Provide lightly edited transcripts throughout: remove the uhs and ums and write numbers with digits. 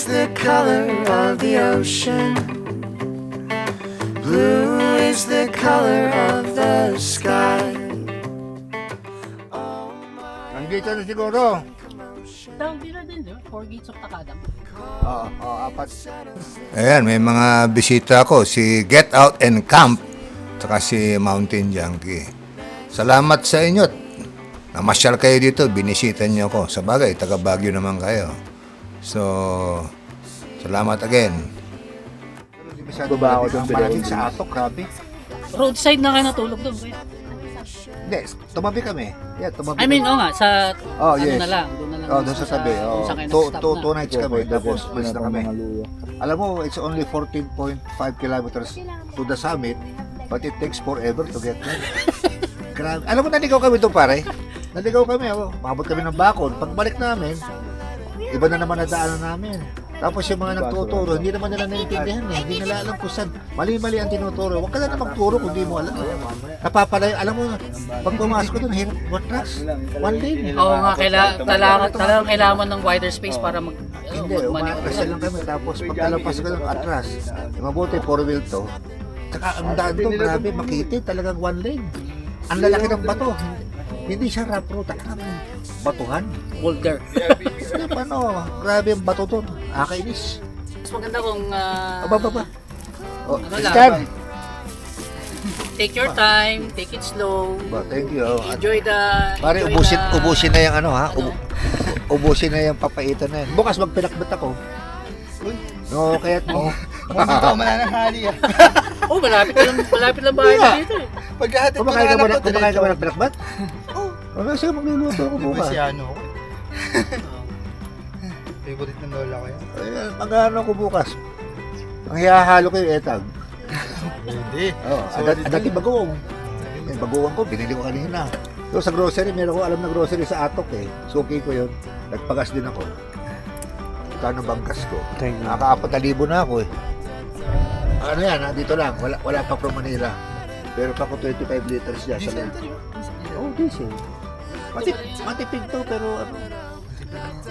is the color of the ocean. Blue is the color of the sky. Nandito na siguro. Down din na din, 4 gates of Takadam. Oo, apat. Ayan, may mga bisita ako, si Get Out and Camp, saka si Mountain Junkie. Salamat sa inyo. Namasyal kayo dito, binisita niyo ako. Sa bagay, taga Baguio naman kayo. So, salamat again. Masyado ba ako doon maraming sa atok, grabe. Roadside na kayo natulog doon, kuya. Hindi, tumabi kami. Yeah, tumabi. I mean, oo nga, sa Oh, ano yes. na lang, doon na lang. Doon sa tabi. kung saan kayo Two nag-stop na. nights kami, tapos umalis na kami. Alam mo, it's only 14.5 kilometers to the summit, but it takes forever to get there. Grabe. Alam mo, naligaw kami doon, pare. Naligaw kami, mabot kami ng bakod. Pagbalik namin, iba na naman na daanan namin. Tapos yung mga nagtuturo, hindi naman nila naiintindihan eh. Hindi nila alam kung saan. Mali-mali ang tinuturo. Huwag ka na magturo kung di mo alam. Napapalayo. Alam mo, pag pumasok ko doon, hirap. What tracks? One lane. Oo nga, talagang kailangan ng wider space para mag... Hindi, umatras lang kami. Tapos pagkalapas ko ng atras, mabuti 4-wheel to. Tsaka ang daan to, grabe, makitid. Talagang one lane. Ang lalaki ng bato. Hindi siya rough road. Talagang batuhan. Boulder. Kaya paano, grabe ang bato doon. Akainis. Mas maganda kung Aba. Oh, Ano lang? Stan! take your time, take it slow, Thank you. enjoy the... Pare, enjoy ubusin na yung ano ha. Ubusin na yung papaitan na yan. Bukas magpinakbet ako. No, kaya't mo. Ikaw mananahali ah. Oh, malapit lang bahay na dito eh. Pagkahatid ko Kumakain na ka ba anak ko, kumakain ka ba ng diretso. pinakbet? Oo. Wala siya magluluto ako Di ba bukas. si ano? Favorite ng lola ko yan. Ayan, mag-ano ko bukas. Ang hihahalo ko yung etag. Hindi. Dati bagoong. Yung bagoong ko, binili ko kanina. So sa grocery, meron ko alam na grocery sa Atok eh. Suki ko yun. Nagpagas din ako. Kano bang gas ko? Nakaka-4,000 na ako eh. Ano yan ha? Dito lang. Wala pa from Manila. Pero pa ko 25 liters dyan. Diesel Sa to rin. oh, diesel. Matipid to pero ano.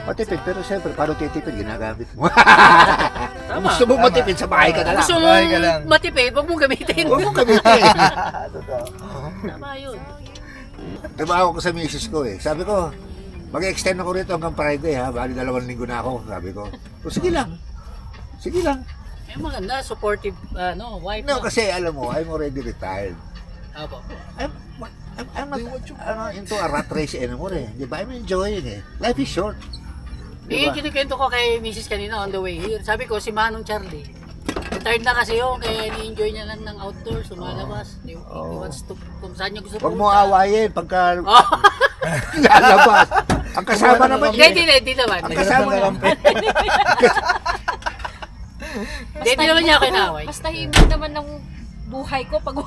Matipid pero siyempre paano titipid? Ginagamit mo. Tama. Gusto mo matipid sa bahay ka na lang. Gusto mo Bahay ka lang. matipid, huwag mong gamitin. Huwag mo gamitin. Tama yun. Tumawag ko sa misis ko eh. Sabi ko, mag-extend ako rito hanggang Friday ha. Bali 2 linggo na ako. Sabi ko, sige lang. Sige lang. Eh maganda, supportive, wife. No, kasi alam mo, I'm already retired. Apo. I'm not into a rat race anymore eh. Di ba? I'm enjoying eh. Life is short. Eh, kinikwento ko kay Mrs. kanina on the way here. Sabi ko, si Manong Charlie, retired na kasi yun, kaya ni-enjoy niya lang ng outdoors, lumalabas. He wants to, kung saan niya gusto Huwag mo pumunta. awayin pagka Oh, lalabas. Ang kasama naman hindi naman. Ang kasama naman. Hindi naman niya ako inaway. Mas tahimik naman ng buhay ko pag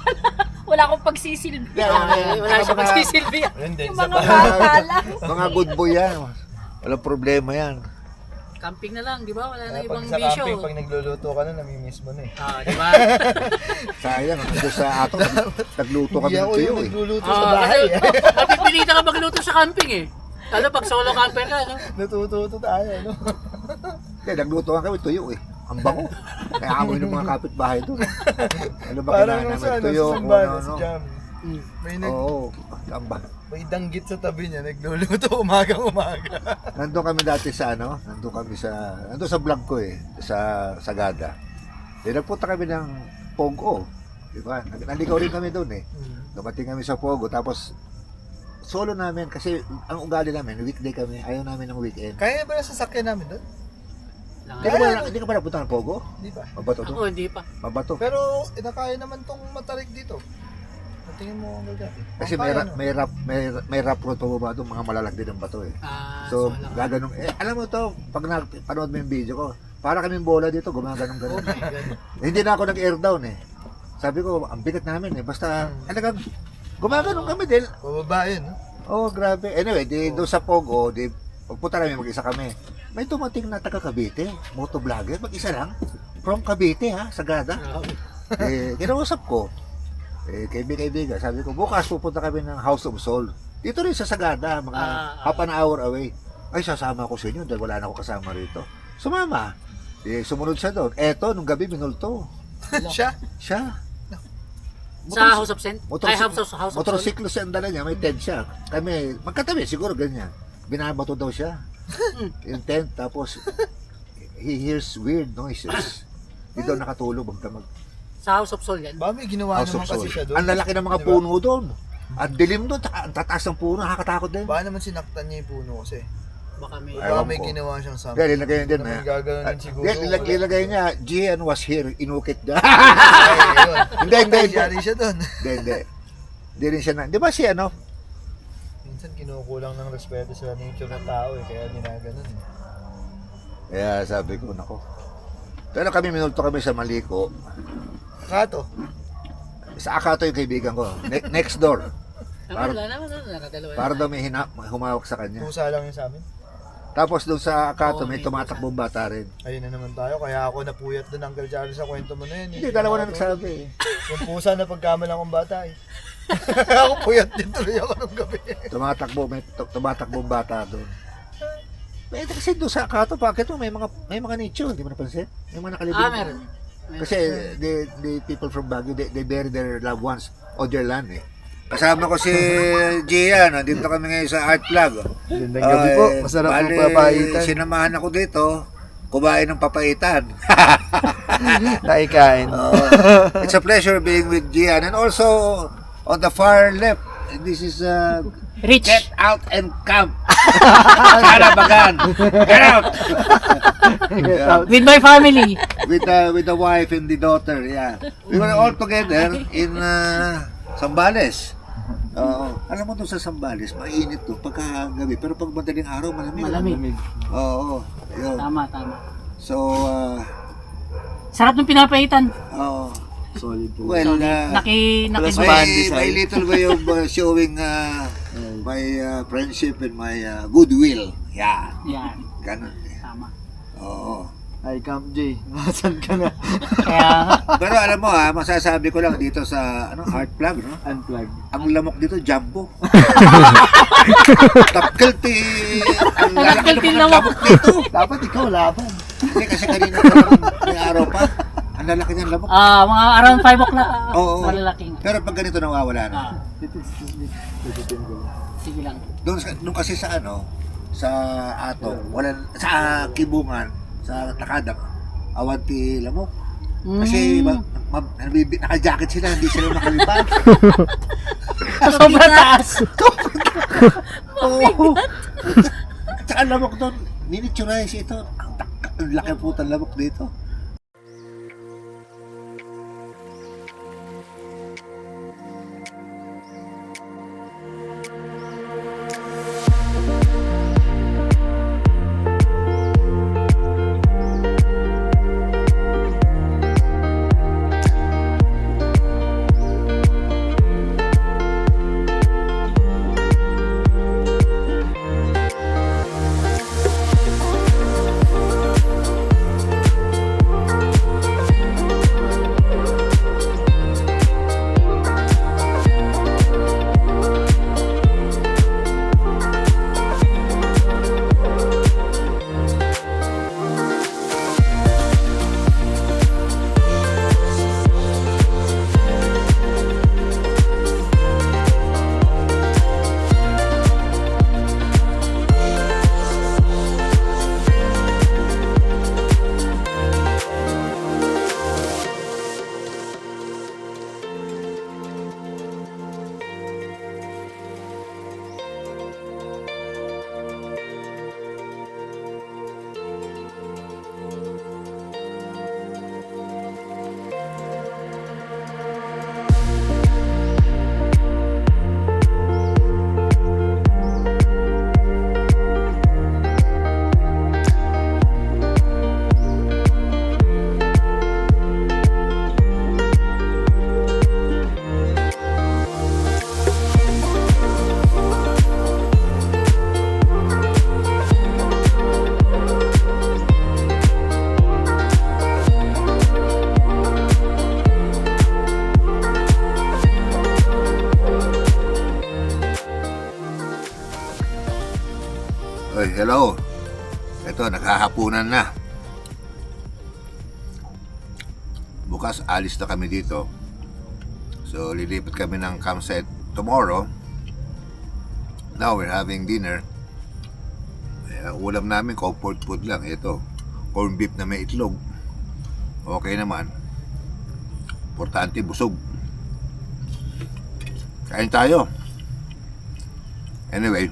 wala akong pagsisilbi. Wala siya magsisilbi. Hindi. Yung mga bata lang. Mga good boy yan. Walang problema yan. Camping na lang, di ba? Wala na Pag ibang sa bisyo. camping, pag nagluluto ka na, namimiss mo na eh. Di ba? Sayang, ando sa ato, nagluto kami Hindi ng ako tuyo yung eh. nagluluto sa bahay eh. Mapipilitan ka magluto sa camping eh. Lalo pag solo camper ka, no? Natututo tayo, no? Kaya nagluto nga kami tuyo eh. Ang bango. Kaya amoy ng mga kapitbahay doon. Ano ba Parang kailangan nung sa namin ano, tuyo? sa Kung Sambales, ano, sa ano. Jam. Oo, ang ba. May danggit sa tabi niya, nagluluto umaga. Nandun kami dati sa ano, nandun sa vlog ko eh, sa Sagada. Eh, nagpunta kami ng Pogo, di ba? Naligaw rin kami doon eh. Dumating kami sa Pogo, tapos solo namin, kasi ang ugali namin, weekday kami, ayaw namin ng weekend. Kaya ba yung sasakyan namin doon? Hindi ka ba napunta ng Pogo? Hindi pa. Mabato to? Ako, hindi pa. Mabato. Pero inakaya naman tong matarik dito. Tingin mo ang gaga. Kasi may rap road pa ba doon, mga malalaki din ang bato eh. So, gaganong, alam mo to, pag panood mo yung video ko, para kaming bola dito, gumaganong-ganon. Hindi na ako nag-air down eh. Sabi ko, ang bigat namin eh, basta, talagang, gumaganong kami din. Bababae, no? Oh, grabe. Anyway, doon sa Pogo, pagpunta namin, mag-isa kami. May tumating na taga Cavite, motovlogger, mag-isa lang. From Cavite ha, Sagada. Kinausap ko, kaibigan, sabi ko, bukas pupunta kami ng House of Soul. Dito rin sa Sagada, mga half an hour away. Ay, sasama ko sa inyo dahil wala na ako kasama rito. Sumama. Sumunod siya doon. Eto, nung gabi, minulto. Siya? Siya. Sa House of Saint? Motor, Ay, House of Sol? motorsiklo siya ang dala niya, may tent siya. Kami, magkatabi, siguro ganyan. Binabato daw siya. Yung tent, tapos he hears weird noises. Hindi daw nakatulog magdamag. Sa House of Sol yan? Ba, may ginawa House of naman kasi Soul. siya doon. Ang lalaki ng mga Di ba? puno doon. Ang dilim doon, ang tataas ng puno, nakakatakot din. Baka naman sinaktan niya yung puno kasi. Baka may... Baka Ewan may ko. ginawa siyang something. Kaya linagay niya din. Hindi naman gaganon siguro. Linagay niya, Gian was here, inukit na. Ay, yun. Hindi. Yari siya doon. Hindi. Hindi rin siya na. Di ba si ano? Minsan kinukulang ng respeto sa nature ng tao kaya ginaganon. Kaya sabi ko, nako. Pero kami, minulto kami sa Maliko. Kato. Sa Akato yung kaibigan ko. Next door. Wala naman, nakadalawa. Para daw may humawak sa kanya. Pusa lang yun sa amin. Tapos doon sa Akato, Oo, may may tumatakbong bata rin. Ayun na naman tayo. Kaya ako napuyat doon Uncle Charlie sa kwento mo na yun. Hindi, dalawa na nagsabi. Yung pusa na pagkamalang kong bata eh. Ako puyat din tuloy ako nung gabi. May tumatakbong bata doon. May kasi doon sa Akato, bakit mo may mga nicho, hindi mo napansin? May mga nakalibing. Meron. Kasi the people from Baguio, they bury their loved ones on their land eh. Kasama ko si Gian, nandito kami ngayon sa Art Plug. Gandang gabi po. Masarap po papaitan. Sinamahan ako dito, kumain ng papaitan. Naikain. It's a pleasure being with Gian. And also, on the far left, this is Rich. Get Out and Camp. Karabagan. Get out. Yeah. With my family. With the wife and the daughter, yeah. We were all together in Zambales. Alam mo doon sa Zambales, mainit doon pagkagabi. Pero pag madaling araw, malamig. Malamig. Oo, yun. Tama. So, Sarap ng pinapaitan. Solid po. well, my little way of showing my friendship and my goodwill. Yeah, Yan. ganun. Tama. Oo. Hi, Camp J. Nasaan ka na? Kaya, Pero alam mo masasabi ko lang dito sa Art Plug, no? Unplug. Ang lamok dito, jumbo. Tapkalti. Ang lalaki Tapkalti ng lamok. lamok dito. Dapat ikaw laban. Hindi kasi kanina pa naman, may araw pa. Ang lalaki ng lamok. mga around 5 o'clock. Oo. Malalaking. Pero pag ganito nawawala na. Sige lang. Doon kasi sa sa Atong, sa Kibungan, sa Takadang, awanti lamok. Kasi naka-jacket sila, hindi sila makalipad. Sobrang taas. Oo. At saka ang lamok doon, miniaturize ito. Ang laki po ng lamok dito. Hello. Ito, naghahapunan na. bukas alis na kami dito. So lilipat kami ng campsite tomorrow. Now we're having dinner. Ulam namin comfort food lang. Ito, corn beef na may itlog. Okay naman. Importante busog. Kain tayo. Anyway,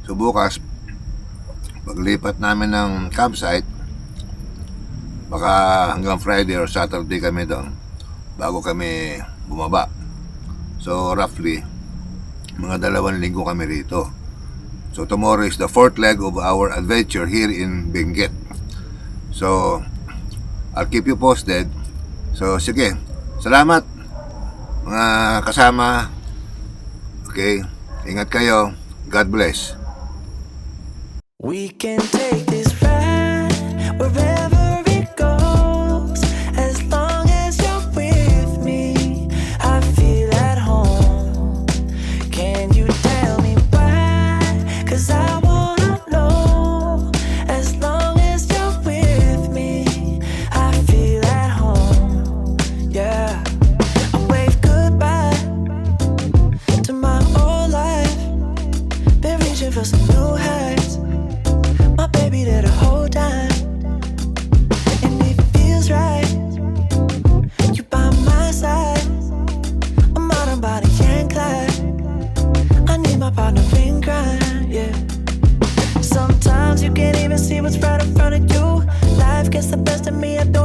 so bukas paglipat namin ng campsite, baka hanggang Friday or Saturday kami doon bago kami bumaba. So roughly mga 2 linggo kami rito. So tomorrow is the 4th leg of our adventure here in Benguet. So I'll keep you posted. So sige, salamat mga kasama. Okay, ingat kayo. God bless. We can take this ride wherever it goes. As long as you're with me, I feel at home. Can you tell me why? 'Cause I wanna know. As long as you're with me, I feel at home. Yeah, I wave goodbye to my old life. Been reaching for some new heights. My baby there the whole time, and it feels right. You by my side. I'm out on body and Clyde. I need my partner in crime, yeah. Sometimes you can't even see what's right in front of you. Life gets the best of me, I don't